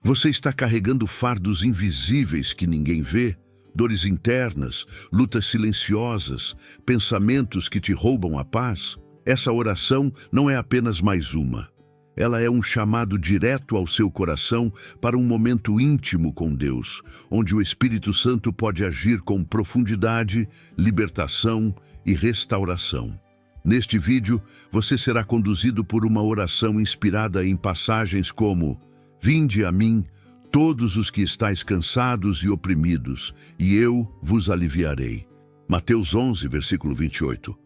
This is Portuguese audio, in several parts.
Você está carregando fardos invisíveis que ninguém vê, dores internas, lutas silenciosas, pensamentos que te roubam a paz? Essa oração não é apenas mais uma. Ela é um chamado direto ao seu coração para um momento íntimo com Deus, onde o Espírito Santo pode agir com profundidade, libertação e restauração. Neste vídeo, você será conduzido por uma oração inspirada em passagens como: Vinde a mim, todos os que estáis cansados e oprimidos, e eu vos aliviarei. Mateus 11, versículo 28.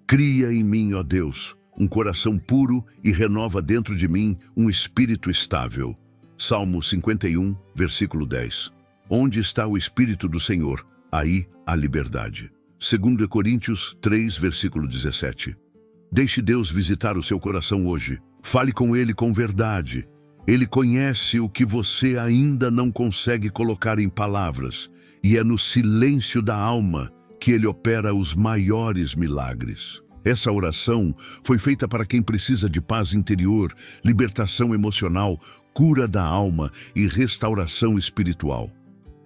Cria em mim, ó Deus, um coração puro e renova dentro de mim um espírito estável. Salmo 51, versículo 10. Onde está o Espírito do Senhor, aí há liberdade. 2 Coríntios 3, versículo 17. Deixe Deus visitar o seu coração hoje. Fale com Ele com verdade. Ele conhece o que você ainda não consegue colocar em palavras, e é no silêncio da alma que Ele opera os maiores milagres. Essa oração foi feita para quem precisa de paz interior, libertação emocional, cura da alma e restauração espiritual.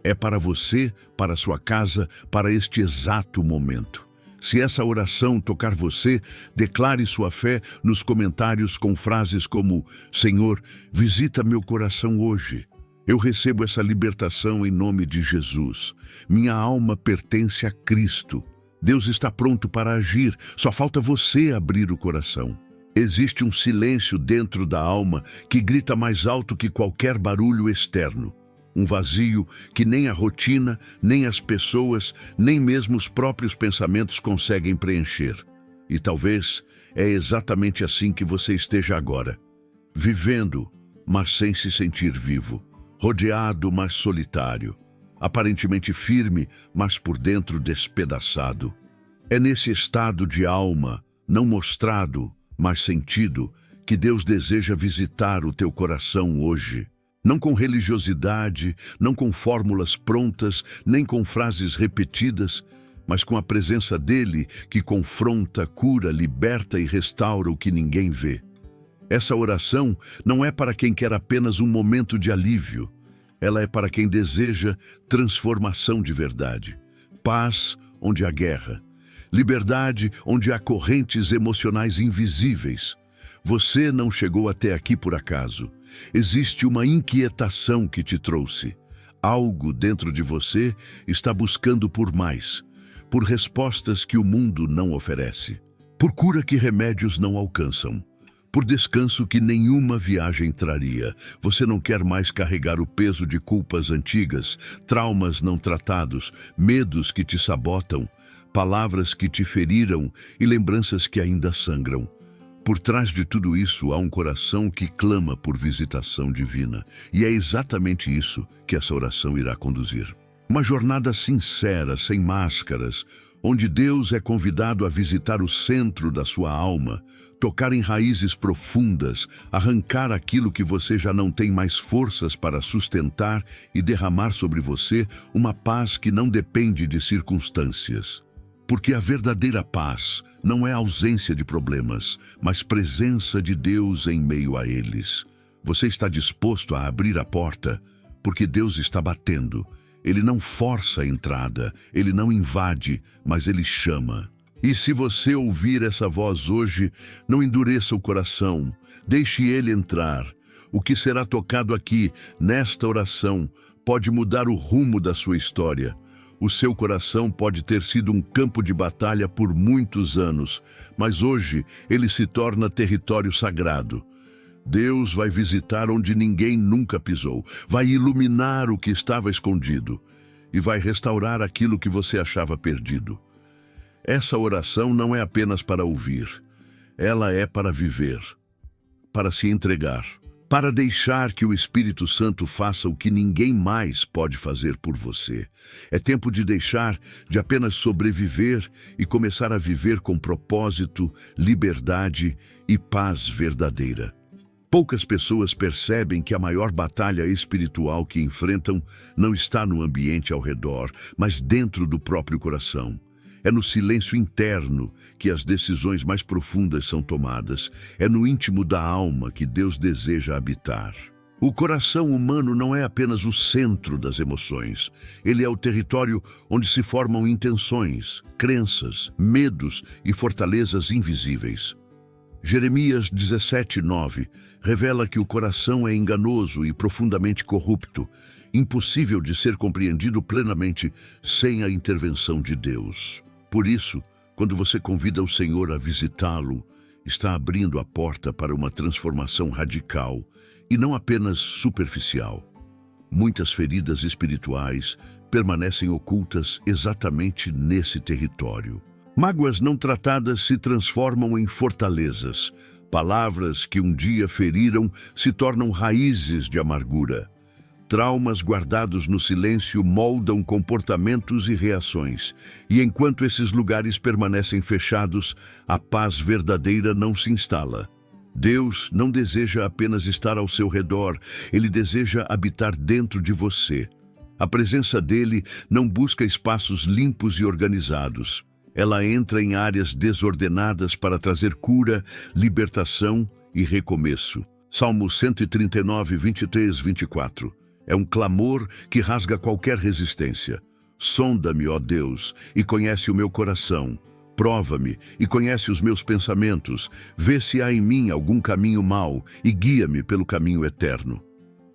É para você, para sua casa, para este exato momento. Se essa oração tocar você, declare sua fé nos comentários com frases como: Senhor, visita meu coração hoje. Eu recebo essa libertação em nome de Jesus. Minha alma pertence a Cristo. Deus está pronto para agir, só falta você abrir o coração. Existe um silêncio dentro da alma que grita mais alto que qualquer barulho externo. Um vazio que nem a rotina, nem as pessoas, nem mesmo os próprios pensamentos conseguem preencher. E talvez é exatamente assim que você esteja agora. Vivendo, mas sem se sentir vivo. Rodeado, mas solitário. Aparentemente firme, mas por dentro despedaçado. É nesse estado de alma, não mostrado, mas sentido, que Deus deseja visitar o teu coração hoje. Não com religiosidade, não com fórmulas prontas, nem com frases repetidas, mas com a presença dele que confronta, cura, liberta e restaura o que ninguém vê. Essa oração não é para quem quer apenas um momento de alívio. Ela é para quem deseja transformação de verdade. Paz onde há guerra. Liberdade onde há correntes emocionais invisíveis. Você não chegou até aqui por acaso. Existe uma inquietação que te trouxe. Algo dentro de você está buscando por mais, por respostas que o mundo não oferece, por cura que remédios não alcançam, por descanso que nenhuma viagem traria. Você não quer mais carregar o peso de culpas antigas, traumas não tratados, medos que te sabotam, palavras que te feriram e lembranças que ainda sangram. Por trás de tudo isso há um coração que clama por visitação divina, e é exatamente isso que essa oração irá conduzir. Uma jornada sincera, sem máscaras, onde Deus é convidado a visitar o centro da sua alma, tocar em raízes profundas, arrancar aquilo que você já não tem mais forças para sustentar e derramar sobre você uma paz que não depende de circunstâncias. Porque a verdadeira paz não é ausência de problemas, mas presença de Deus em meio a eles. Você está disposto a abrir a porta, porque Deus está batendo. Ele não força a entrada, ele não invade, mas ele chama. E se você ouvir essa voz hoje, não endureça o coração, deixe ele entrar. O que será tocado aqui, nesta oração, pode mudar o rumo da sua história. O seu coração pode ter sido um campo de batalha por muitos anos, mas hoje ele se torna território sagrado. Deus vai visitar onde ninguém nunca pisou, vai iluminar o que estava escondido e vai restaurar aquilo que você achava perdido. Essa oração não é apenas para ouvir, ela é para viver, para se entregar, para deixar que o Espírito Santo faça o que ninguém mais pode fazer por você. É tempo de deixar de apenas sobreviver e começar a viver com propósito, liberdade e paz verdadeira. Poucas pessoas percebem que a maior batalha espiritual que enfrentam não está no ambiente ao redor, mas dentro do próprio coração. É no silêncio interno que as decisões mais profundas são tomadas. É no íntimo da alma que Deus deseja habitar. O coração humano não é apenas o centro das emoções. Ele é o território onde se formam intenções, crenças, medos e fortalezas invisíveis. Jeremias 17:9 revela que o coração é enganoso e profundamente corrupto, impossível de ser compreendido plenamente sem a intervenção de Deus. Por isso, quando você convida o Senhor a visitá-lo, está abrindo a porta para uma transformação radical e não apenas superficial. Muitas feridas espirituais permanecem ocultas exatamente nesse território. Mágoas não tratadas se transformam em fortalezas. Palavras que um dia feriram se tornam raízes de amargura. Traumas guardados no silêncio moldam comportamentos e reações. E enquanto esses lugares permanecem fechados, a paz verdadeira não se instala. Deus não deseja apenas estar ao seu redor, Ele deseja habitar dentro de você. A presença dele não busca espaços limpos e organizados. Ela entra em áreas desordenadas para trazer cura, libertação e recomeço. Salmo 139, 23, 24. É um clamor que rasga qualquer resistência. Sonda-me, ó Deus, e conhece o meu coração. Prova-me e conhece os meus pensamentos. Vê se há em mim algum caminho mau e guia-me pelo caminho eterno.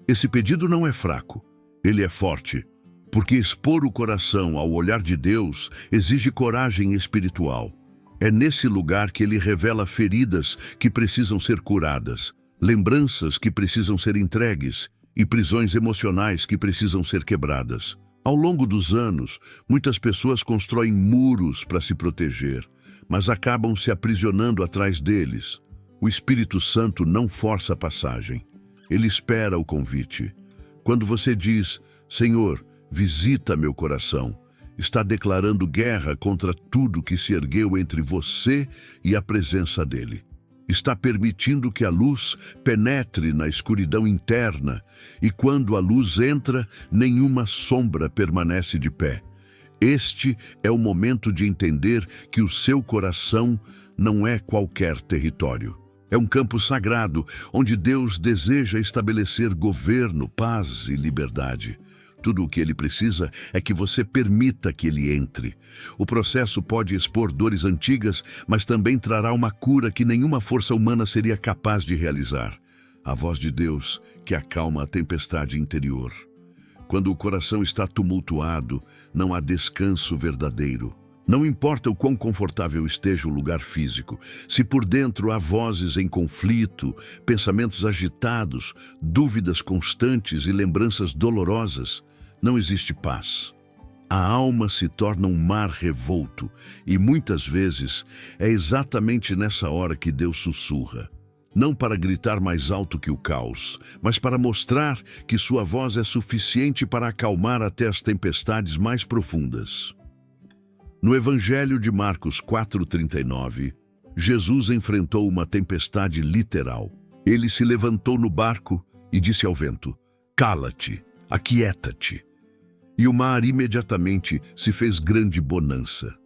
Esse pedido não é fraco, ele é forte, porque expor o coração ao olhar de Deus exige coragem espiritual. É nesse lugar que ele revela feridas que precisam ser curadas, lembranças que precisam ser entregues e prisões emocionais que precisam ser quebradas. Ao longo dos anos, muitas pessoas constroem muros para se proteger, mas acabam se aprisionando atrás deles. O Espírito Santo não força a passagem. Ele espera o convite. Quando você diz, Senhor, visita meu coração, está declarando guerra contra tudo que se ergueu entre você e a presença dele. Está permitindo que a luz penetre na escuridão interna, e quando a luz entra, nenhuma sombra permanece de pé. Este é o momento de entender que o seu coração não é qualquer território. É um campo sagrado, onde Deus deseja estabelecer governo, paz e liberdade. Tudo o que ele precisa é que você permita que ele entre. O processo pode expor dores antigas, mas também trará uma cura que nenhuma força humana seria capaz de realizar. A voz de Deus que acalma a tempestade interior. Quando o coração está tumultuado, não há descanso verdadeiro. Não importa o quão confortável esteja o lugar físico, se por dentro há vozes em conflito, pensamentos agitados, dúvidas constantes e lembranças dolorosas, não existe paz. A alma se torna um mar revolto e muitas vezes é exatamente nessa hora que Deus sussurra. Não para gritar mais alto que o caos, mas para mostrar que sua voz é suficiente para acalmar até as tempestades mais profundas. No Evangelho de Marcos 4:39, Jesus enfrentou uma tempestade literal. Ele se levantou no barco e disse ao vento, cala-te, aquieta-te. E o mar imediatamente se fez grande bonança.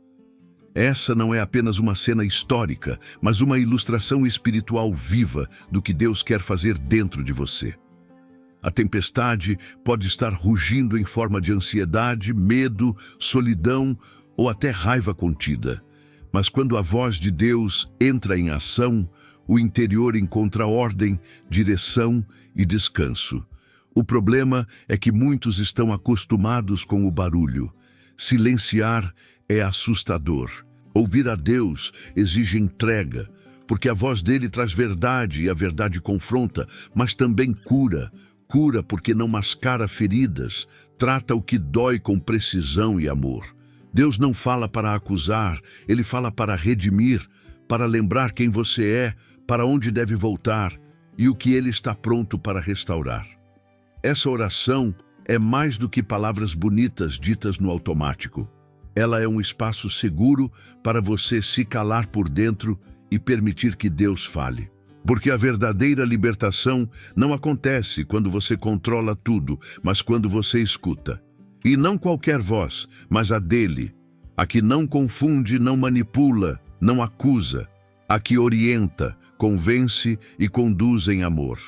Essa não é apenas uma cena histórica, mas uma ilustração espiritual viva do que Deus quer fazer dentro de você. A tempestade pode estar rugindo em forma de ansiedade, medo, solidão ou até raiva contida. Mas quando a voz de Deus entra em ação, o interior encontra ordem, direção e descanso. O problema é que muitos estão acostumados com o barulho. Silenciar é assustador. Ouvir a Deus exige entrega, porque a voz dele traz verdade e a verdade confronta, mas também cura. Cura porque não mascara feridas, trata o que dói com precisão e amor. Deus não fala para acusar, ele fala para redimir, para lembrar quem você é, para onde deve voltar e o que ele está pronto para restaurar. Essa oração é mais do que palavras bonitas ditas no automático. Ela é um espaço seguro para você se calar por dentro e permitir que Deus fale. Porque a verdadeira libertação não acontece quando você controla tudo, mas quando você escuta. E não qualquer voz, mas a dele, a que não confunde, não manipula, não acusa, a que orienta, convence e conduz em amor.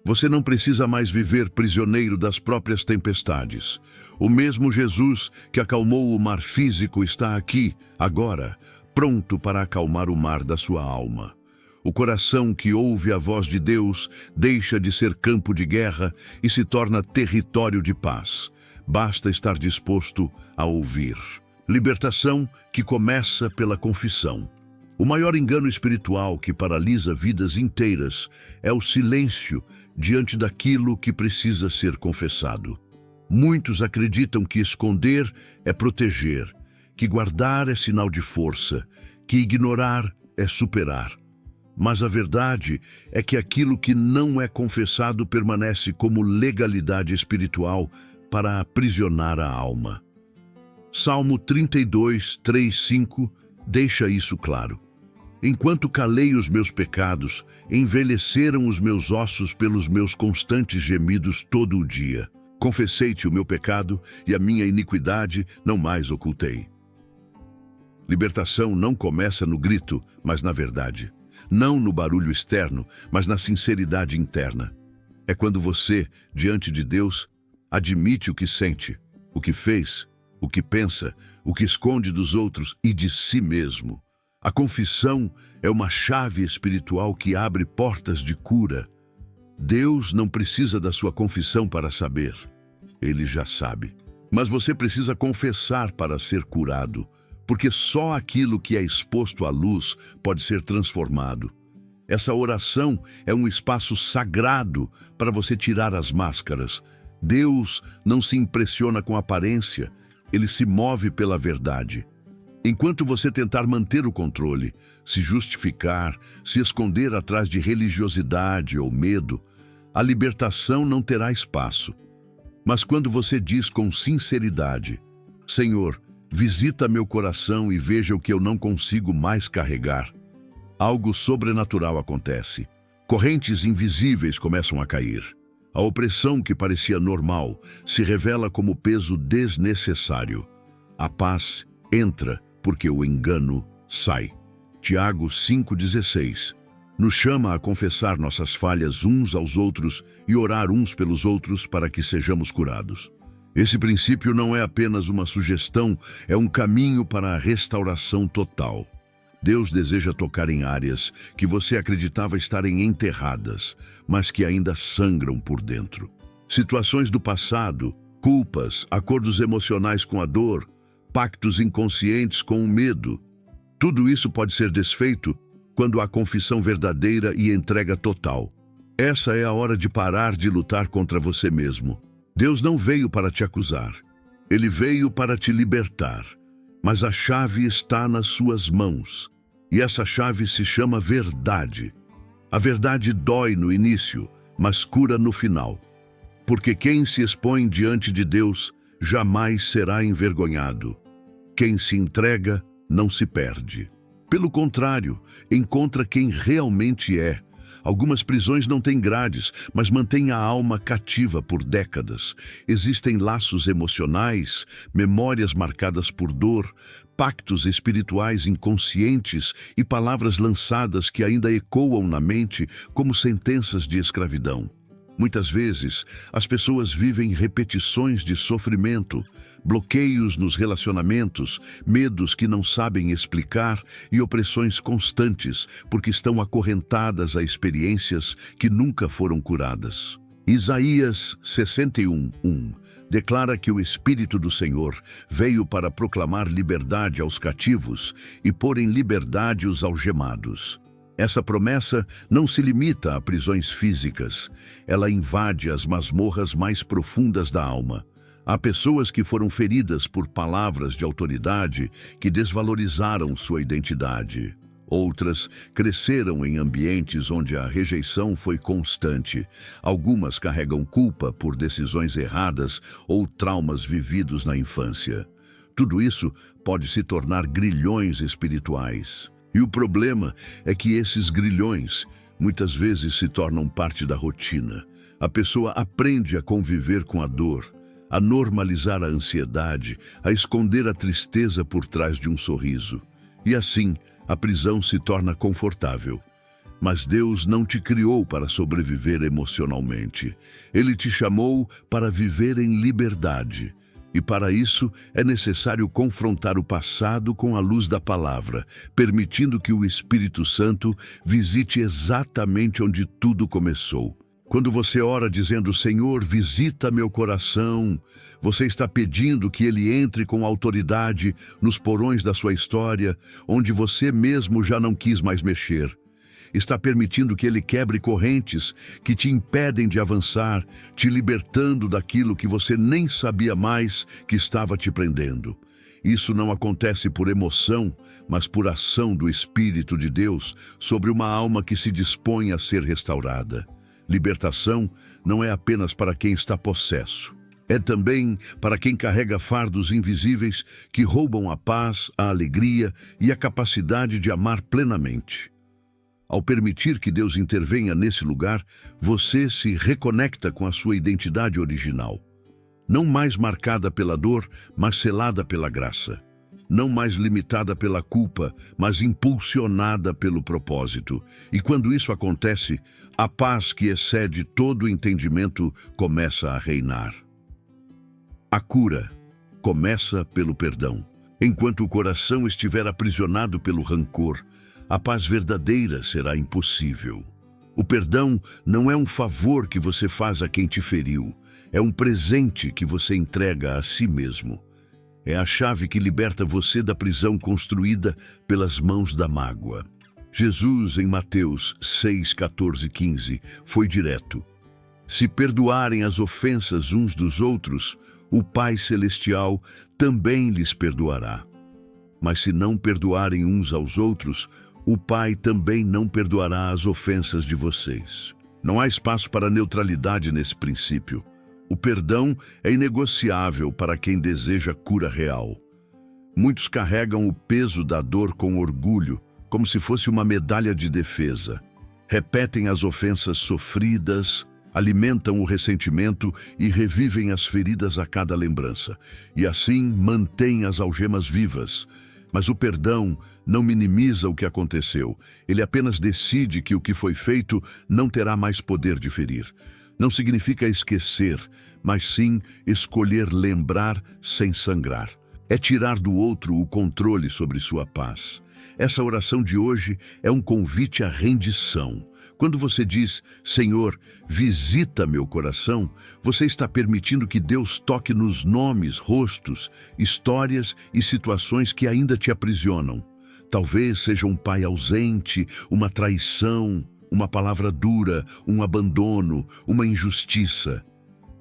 Você não precisa mais viver prisioneiro das próprias tempestades. O mesmo Jesus que acalmou o mar físico está aqui, agora, pronto para acalmar o mar da sua alma. O coração que ouve a voz de Deus deixa de ser campo de guerra e se torna território de paz. Basta estar disposto a ouvir. Libertação que começa pela confissão. O maior engano espiritual que paralisa vidas inteiras é o silêncio diante daquilo que precisa ser confessado. Muitos acreditam que esconder é proteger, que guardar é sinal de força, que ignorar é superar. Mas a verdade é que aquilo que não é confessado permanece como legalidade espiritual para aprisionar a alma. Salmo 32, 3, 5 deixa isso claro. Enquanto calei os meus pecados, envelheceram os meus ossos pelos meus constantes gemidos todo o dia. Confessei-te o meu pecado e a minha iniquidade não mais ocultei. Libertação não começa no grito, mas na verdade. Não no barulho externo, mas na sinceridade interna. É quando você, diante de Deus, admite o que sente, o que fez, o que pensa, o que esconde dos outros e de si mesmo. A confissão é uma chave espiritual que abre portas de cura. Deus não precisa da sua confissão para saber. Ele já sabe. Mas você precisa confessar para ser curado, porque só aquilo que é exposto à luz pode ser transformado. Essa oração é um espaço sagrado para você tirar as máscaras. Deus não se impressiona com aparência, ele se move pela verdade. Enquanto você tentar manter o controle, se justificar, se esconder atrás de religiosidade ou medo, a libertação não terá espaço. Mas quando você diz com sinceridade, Senhor, visita meu coração e veja o que eu não consigo mais carregar, algo sobrenatural acontece. Correntes invisíveis começam a cair. A opressão que parecia normal se revela como peso desnecessário. A paz entra porque o engano sai. Tiago 5,16 nos chama a confessar nossas falhas uns aos outros e orar uns pelos outros para que sejamos curados. Esse princípio não é apenas uma sugestão, é um caminho para a restauração total. Deus deseja tocar em áreas que você acreditava estarem enterradas, mas que ainda sangram por dentro. Situações do passado, culpas, acordos emocionais com a dor, pactos inconscientes com o medo. Tudo isso pode ser desfeito quando há confissão verdadeira e entrega total. Essa é a hora de parar de lutar contra você mesmo. Deus não veio para te acusar. Ele veio para te libertar. Mas a chave está nas suas mãos. E essa chave se chama verdade. A verdade dói no início, mas cura no final. Porque quem se expõe diante de Deus jamais será envergonhado. Quem se entrega não se perde. Pelo contrário, encontra quem realmente é. Algumas prisões não têm grades, mas mantêm a alma cativa por décadas. Existem laços emocionais, memórias marcadas por dor, pactos espirituais inconscientes e palavras lançadas que ainda ecoam na mente como sentenças de escravidão. Muitas vezes, as pessoas vivem repetições de sofrimento, bloqueios nos relacionamentos, medos que não sabem explicar e opressões constantes porque estão acorrentadas a experiências que nunca foram curadas. Isaías 61:1 declara que o Espírito do Senhor veio para proclamar liberdade aos cativos e pôr em liberdade os algemados. Essa promessa não se limita a prisões físicas, ela invade as masmorras mais profundas da alma. Há pessoas que foram feridas por palavras de autoridade que desvalorizaram sua identidade. Outras cresceram em ambientes onde a rejeição foi constante. Algumas carregam culpa por decisões erradas ou traumas vividos na infância. Tudo isso pode se tornar grilhões espirituais. E o problema é que esses grilhões muitas vezes se tornam parte da rotina. A pessoa aprende a conviver com a dor, a normalizar a ansiedade, a esconder a tristeza por trás de um sorriso. E assim, a prisão se torna confortável. Mas Deus não te criou para sobreviver emocionalmente. Ele te chamou para viver em liberdade. E para isso é necessário confrontar o passado com a luz da palavra, permitindo que o Espírito Santo visite exatamente onde tudo começou. Quando você ora dizendo, Senhor, visita meu coração, você está pedindo que Ele entre com autoridade nos porões da sua história, onde você mesmo já não quis mais mexer. Está permitindo que Ele quebre correntes que te impedem de avançar, te libertando daquilo que você nem sabia mais que estava te prendendo. Isso não acontece por emoção, mas por ação do Espírito de Deus sobre uma alma que se dispõe a ser restaurada. Libertação não é apenas para quem está possesso. É também para quem carrega fardos invisíveis que roubam a paz, a alegria e a capacidade de amar plenamente. Ao permitir que Deus intervenha nesse lugar, você se reconecta com a sua identidade original. Não mais marcada pela dor, mas selada pela graça. Não mais limitada pela culpa, mas impulsionada pelo propósito. E quando isso acontece, a paz que excede todo o entendimento começa a reinar. A cura começa pelo perdão. Enquanto o coração estiver aprisionado pelo rancor, a paz verdadeira será impossível. O perdão não é um favor que você faz a quem te feriu, é um presente que você entrega a si mesmo. É a chave que liberta você da prisão construída pelas mãos da mágoa. Jesus, em Mateus 6, 14 e 15, foi direto. Se perdoarem as ofensas uns dos outros, o Pai Celestial também lhes perdoará. Mas se não perdoarem uns aos outros, o Pai também não perdoará as ofensas de vocês. Não há espaço para neutralidade nesse princípio. O perdão é inegociável para quem deseja cura real. Muitos carregam o peso da dor com orgulho, como se fosse uma medalha de defesa. Repetem as ofensas sofridas, alimentam o ressentimento e revivem as feridas a cada lembrança. E assim mantêm as algemas vivas. Mas o perdão não minimiza o que aconteceu. Ele apenas decide que o que foi feito não terá mais poder de ferir. Não significa esquecer, mas sim escolher lembrar sem sangrar. É tirar do outro o controle sobre sua paz. Essa oração de hoje é um convite à rendição. Quando você diz, Senhor, visita meu coração, você está permitindo que Deus toque nos nomes, rostos, histórias e situações que ainda te aprisionam. Talvez seja um pai ausente, uma traição, uma palavra dura, um abandono, uma injustiça.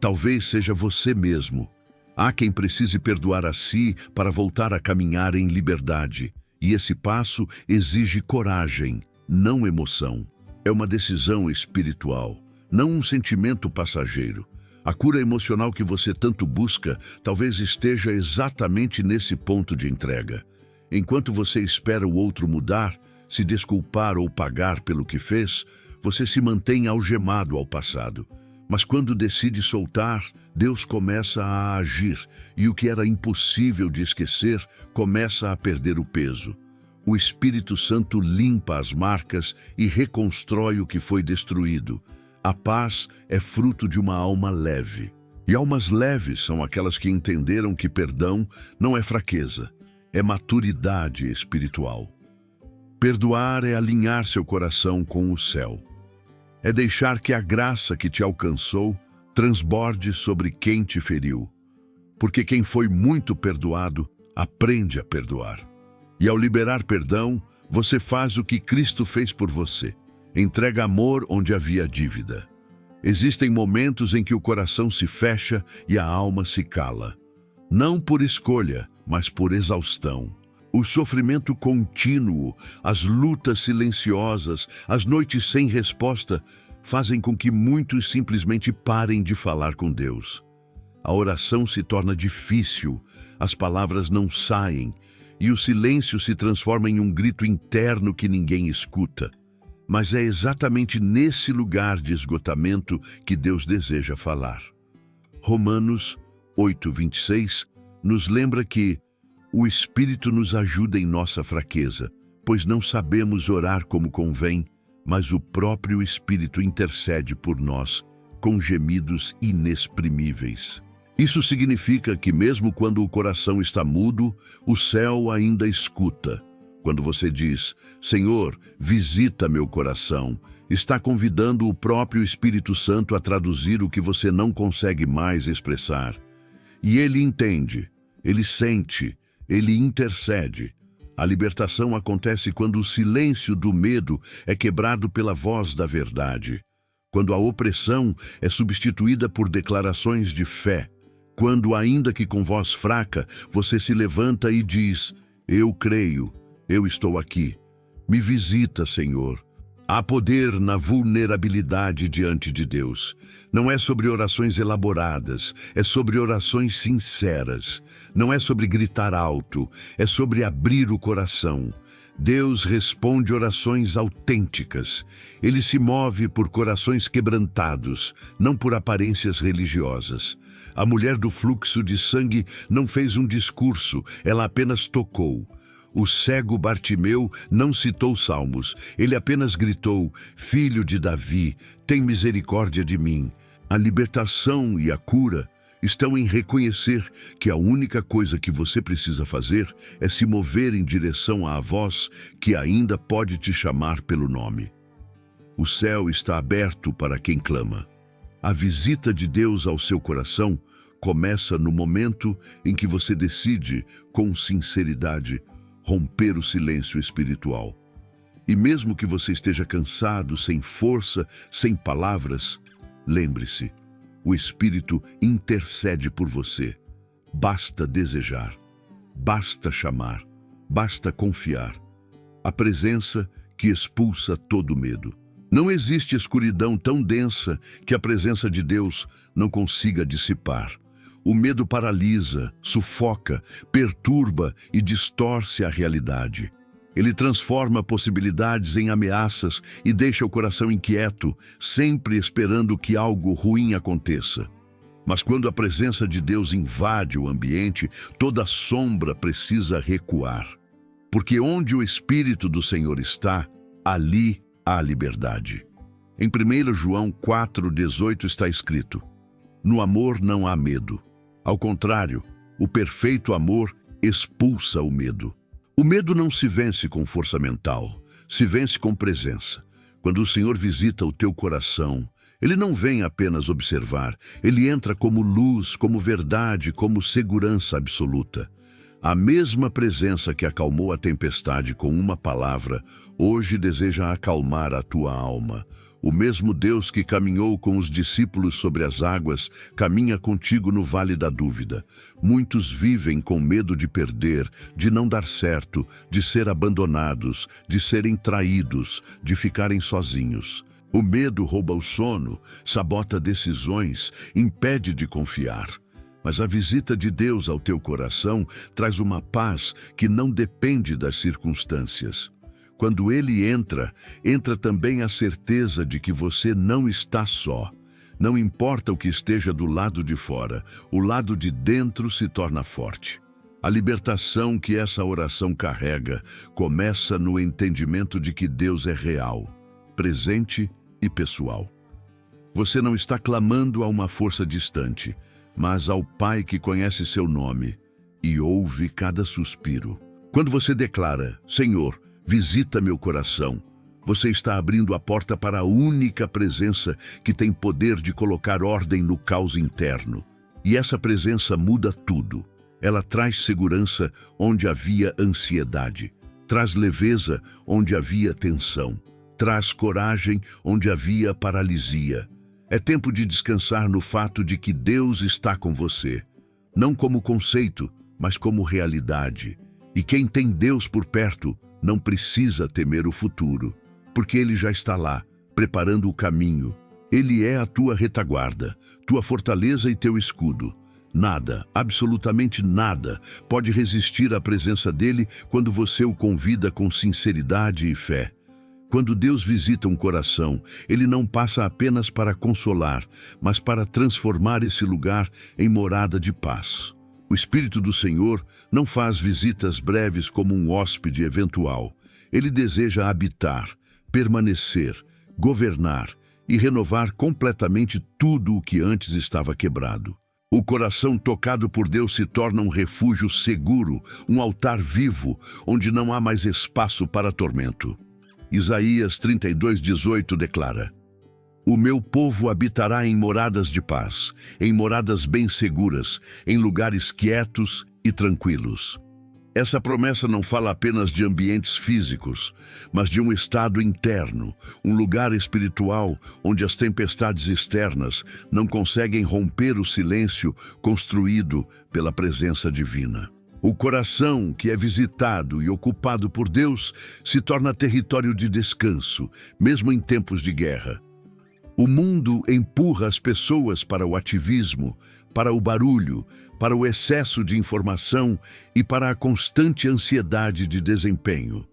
Talvez seja você mesmo. Há quem precise perdoar a si para voltar a caminhar em liberdade. E esse passo exige coragem, não emoção. É uma decisão espiritual, não um sentimento passageiro. A cura emocional que você tanto busca talvez esteja exatamente nesse ponto de entrega. Enquanto você espera o outro mudar, se desculpar ou pagar pelo que fez, você se mantém algemado ao passado. Mas quando decide soltar, Deus começa a agir, e o que era impossível de esquecer começa a perder o peso. O Espírito Santo limpa as marcas e reconstrói o que foi destruído. A paz é fruto de uma alma leve. E almas leves são aquelas que entenderam que perdão não é fraqueza, é maturidade espiritual. Perdoar é alinhar seu coração com o céu. É deixar que a graça que te alcançou transborde sobre quem te feriu. Porque quem foi muito perdoado, aprende a perdoar. E ao liberar perdão, você faz o que Cristo fez por você. Entrega amor onde havia dívida. Existem momentos em que o coração se fecha e a alma se cala. Não por escolha, mas por exaustão. O sofrimento contínuo, as lutas silenciosas, as noites sem resposta, fazem com que muitos simplesmente parem de falar com Deus. A oração se torna difícil, as palavras não saem, e o silêncio se transforma em um grito interno que ninguém escuta. Mas é exatamente nesse lugar de esgotamento que Deus deseja falar. Romanos 8:26 nos lembra que o Espírito nos ajuda em nossa fraqueza, pois não sabemos orar como convém, mas o próprio Espírito intercede por nós com gemidos inexprimíveis. Isso significa que mesmo quando o coração está mudo, o céu ainda escuta. Quando você diz, Senhor, visita meu coração, está convidando o próprio Espírito Santo a traduzir o que você não consegue mais expressar. E ele entende, ele sente, ele intercede. A libertação acontece quando o silêncio do medo é quebrado pela voz da verdade. Quando a opressão é substituída por declarações de fé. Quando, ainda que com voz fraca, você se levanta e diz, eu creio, eu estou aqui. Me visita, Senhor. Há poder na vulnerabilidade diante de Deus. Não é sobre orações elaboradas, é sobre orações sinceras. Não é sobre gritar alto, é sobre abrir o coração. Deus responde orações autênticas. Ele se move por corações quebrantados, não por aparências religiosas. A mulher do fluxo de sangue não fez um discurso, ela apenas tocou. O cego Bartimeu não citou salmos, ele apenas gritou, Filho de Davi, tem misericórdia de mim. A libertação e a cura estão em reconhecer que a única coisa que você precisa fazer é se mover em direção à voz que ainda pode te chamar pelo nome. O céu está aberto para quem clama. A visita de Deus ao seu coração começa no momento em que você decide, com sinceridade, romper o silêncio espiritual. E mesmo que você esteja cansado, sem força, sem palavras, lembre-se, o Espírito intercede por você. Basta desejar, basta chamar, basta confiar. A presença que expulsa todo medo. Não existe escuridão tão densa que a presença de Deus não consiga dissipar. O medo paralisa, sufoca, perturba e distorce a realidade. Ele transforma possibilidades em ameaças e deixa o coração inquieto, sempre esperando que algo ruim aconteça. Mas quando a presença de Deus invade o ambiente, toda sombra precisa recuar. Porque onde o Espírito do Senhor está, ali há liberdade. Em 1 João 4,18 está escrito, no amor não há medo. Ao contrário, o perfeito amor expulsa o medo. O medo não se vence com força mental, se vence com presença. Quando o Senhor visita o teu coração, Ele não vem apenas observar, Ele entra como luz, como verdade, como segurança absoluta. A mesma presença que acalmou a tempestade com uma palavra, hoje deseja acalmar a tua alma. O mesmo Deus que caminhou com os discípulos sobre as águas, caminha contigo no vale da dúvida. Muitos vivem com medo de perder, de não dar certo, de ser abandonados, de serem traídos, de ficarem sozinhos. O medo rouba o sono, sabota decisões, impede de confiar. Mas a visita de Deus ao teu coração traz uma paz que não depende das circunstâncias. Quando Ele entra, entra também a certeza de que você não está só. Não importa o que esteja do lado de fora, o lado de dentro se torna forte. A libertação que essa oração carrega começa no entendimento de que Deus é real, presente e pessoal. Você não está clamando a uma força distante, mas ao Pai que conhece seu nome e ouve cada suspiro. Quando você declara, Senhor, visita meu coração, você está abrindo a porta para a única presença que tem poder de colocar ordem no caos interno. E essa presença muda tudo. Ela traz segurança onde havia ansiedade, traz leveza onde havia tensão, traz coragem onde havia paralisia. É tempo de descansar no fato de que Deus está com você, não como conceito, mas como realidade. E quem tem Deus por perto não precisa temer o futuro, porque Ele já está lá, preparando o caminho. Ele é a tua retaguarda, tua fortaleza e teu escudo. Nada, absolutamente nada, pode resistir à presença dEle quando você o convida com sinceridade e fé. Quando Deus visita um coração, Ele não passa apenas para consolar, mas para transformar esse lugar em morada de paz. O Espírito do Senhor não faz visitas breves como um hóspede eventual. Ele deseja habitar, permanecer, governar e renovar completamente tudo o que antes estava quebrado. O coração tocado por Deus se torna um refúgio seguro, um altar vivo, onde não há mais espaço para tormento. Isaías 32:18 declara: O meu povo habitará em moradas de paz, em moradas bem seguras, em lugares quietos e tranquilos. Essa promessa não fala apenas de ambientes físicos, mas de um estado interno, um lugar espiritual onde as tempestades externas não conseguem romper o silêncio construído pela presença divina. O coração, que é visitado e ocupado por Deus, se torna território de descanso, mesmo em tempos de guerra. O mundo empurra as pessoas para o ativismo, para o barulho, para o excesso de informação e para a constante ansiedade de desempenho.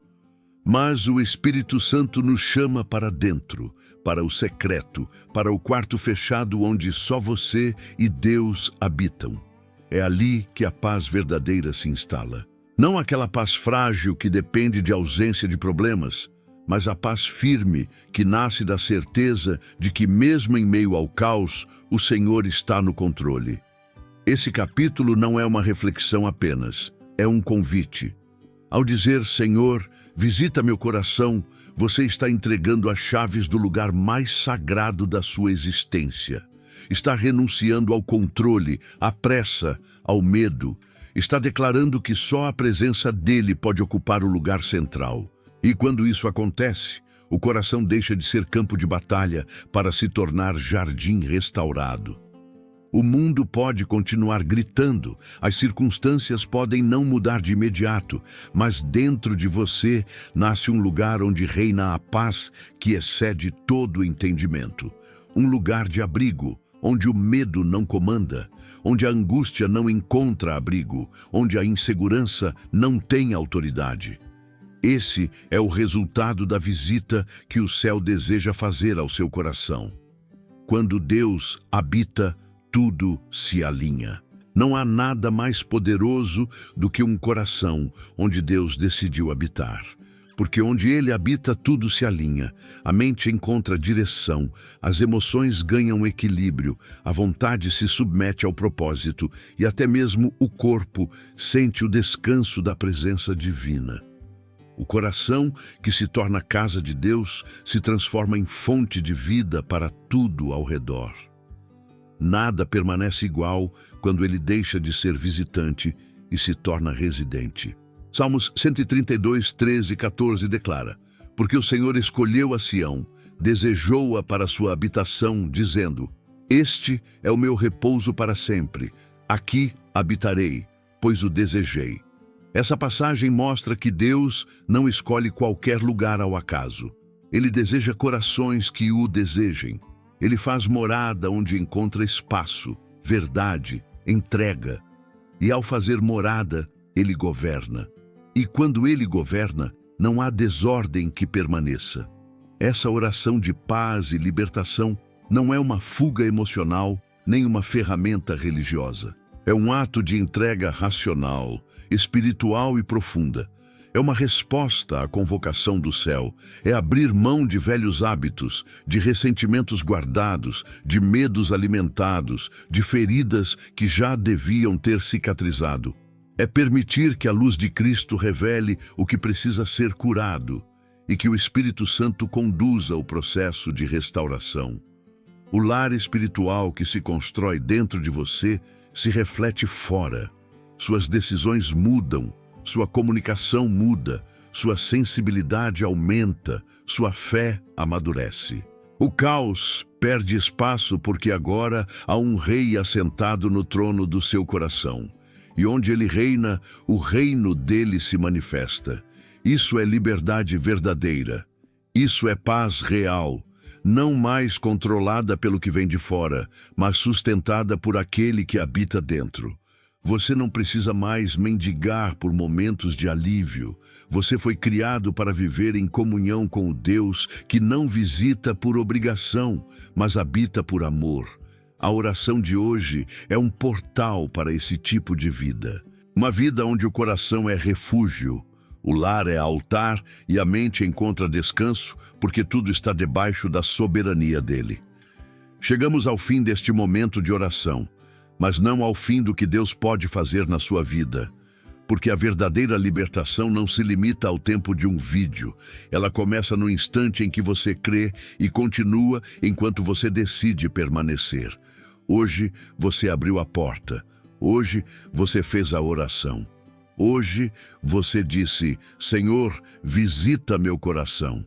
Mas o Espírito Santo nos chama para dentro, para o secreto, para o quarto fechado onde só você e Deus habitam. É ali que a paz verdadeira se instala. Não aquela paz frágil que depende de ausência de problemas, mas a paz firme que nasce da certeza de que mesmo em meio ao caos, o Senhor está no controle. Esse capítulo não é uma reflexão apenas, é um convite. Ao dizer, Senhor, visita meu coração, você está entregando as chaves do lugar mais sagrado da sua existência. Está renunciando ao controle, à pressa, ao medo. Está declarando que só a presença dele pode ocupar o lugar central. E quando isso acontece, o coração deixa de ser campo de batalha para se tornar jardim restaurado. O mundo pode continuar gritando, as circunstâncias podem não mudar de imediato, mas dentro de você nasce um lugar onde reina a paz que excede todo o entendimento. Um lugar de abrigo, onde o medo não comanda, onde a angústia não encontra abrigo, onde a insegurança não tem autoridade. Esse é o resultado da visita que o céu deseja fazer ao seu coração. Quando Deus habita, tudo se alinha. Não há nada mais poderoso do que um coração onde Deus decidiu habitar. Porque onde Ele habita, tudo se alinha. A mente encontra direção, as emoções ganham equilíbrio, a vontade se submete ao propósito e até mesmo o corpo sente o descanso da presença divina. O coração, que se torna casa de Deus, se transforma em fonte de vida para tudo ao redor. Nada permanece igual quando ele deixa de ser visitante e se torna residente. Salmos 132, 13 e 14 declara: Porque o Senhor escolheu a Sião, desejou-a para sua habitação, dizendo: Este é o meu repouso para sempre, aqui habitarei, pois o desejei. Essa passagem mostra que Deus não escolhe qualquer lugar ao acaso. Ele deseja corações que o desejem. Ele faz morada onde encontra espaço, verdade, entrega. E ao fazer morada, ele governa. E quando ele governa, não há desordem que permaneça. Essa oração de paz e libertação não é uma fuga emocional, nem uma ferramenta religiosa. É um ato de entrega racional, espiritual e profunda. É uma resposta à convocação do céu. É abrir mão de velhos hábitos, de ressentimentos guardados, de medos alimentados, de feridas que já deviam ter cicatrizado. É permitir que a luz de Cristo revele o que precisa ser curado e que o Espírito Santo conduza o processo de restauração. O lar espiritual que se constrói dentro de você se reflete fora. Suas decisões mudam, sua comunicação muda, sua sensibilidade aumenta, sua fé amadurece. O caos perde espaço porque agora há um rei assentado no trono do seu coração. E onde ele reina, o reino dele se manifesta. Isso é liberdade verdadeira. Isso é paz real. Não mais controlada pelo que vem de fora, mas sustentada por aquele que habita dentro. Você não precisa mais mendigar por momentos de alívio. Você foi criado para viver em comunhão com o Deus que não visita por obrigação, mas habita por amor. A oração de hoje é um portal para esse tipo de vida. Uma vida onde o coração é refúgio, O lar é altar e a mente encontra descanso, porque tudo está debaixo da soberania dele. Chegamos ao fim deste momento de oração, mas não ao fim do que Deus pode fazer na sua vida. Porque a verdadeira libertação não se limita ao tempo de um vídeo. Ela começa no instante em que você crê e continua enquanto você decide permanecer. Hoje você abriu a porta. Hoje você fez a oração. Hoje você disse: Senhor, visita meu coração.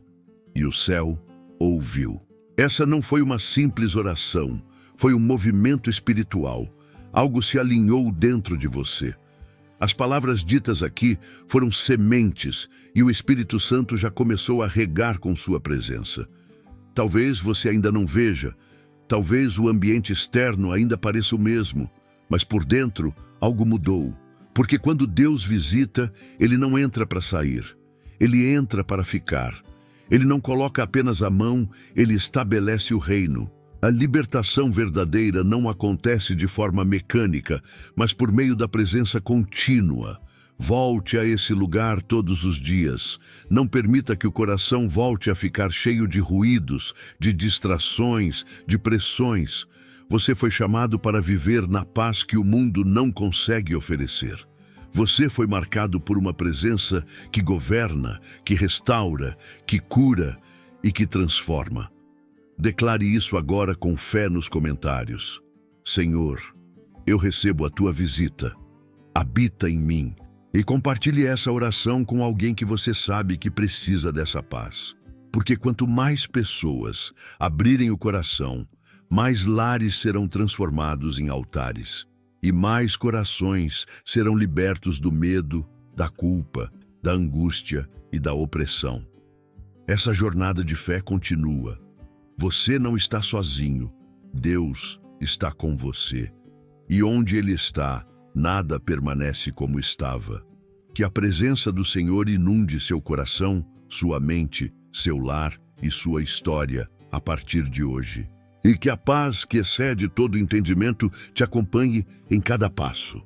E o céu ouviu. Essa não foi uma simples oração, foi um movimento espiritual. Algo se alinhou dentro de você. As palavras ditas aqui foram sementes e o Espírito Santo já começou a regar com sua presença. Talvez você ainda não veja, talvez o ambiente externo ainda pareça o mesmo, mas por dentro algo mudou. Porque quando Deus visita, Ele não entra para sair, Ele entra para ficar. Ele não coloca apenas a mão, Ele estabelece o reino. A libertação verdadeira não acontece de forma mecânica, mas por meio da presença contínua. Volte a esse lugar todos os dias. Não permita que o coração volte a ficar cheio de ruídos, de distrações, de pressões. Você foi chamado para viver na paz que o mundo não consegue oferecer. Você foi marcado por uma presença que governa, que restaura, que cura e que transforma. Declare isso agora com fé nos comentários. Senhor, eu recebo a tua visita. Habita em mim. E compartilhe essa oração com alguém que você sabe que precisa dessa paz. Porque quanto mais pessoas abrirem o coração, mais lares serão transformados em altares. E mais corações serão libertos do medo, da culpa, da angústia e da opressão. Essa jornada de fé continua. Você não está sozinho, Deus está com você. E onde Ele está, nada permanece como estava. Que a presença do Senhor inunde seu coração, sua mente, seu lar e sua história a partir de hoje. E que a paz que excede todo entendimento te acompanhe em cada passo.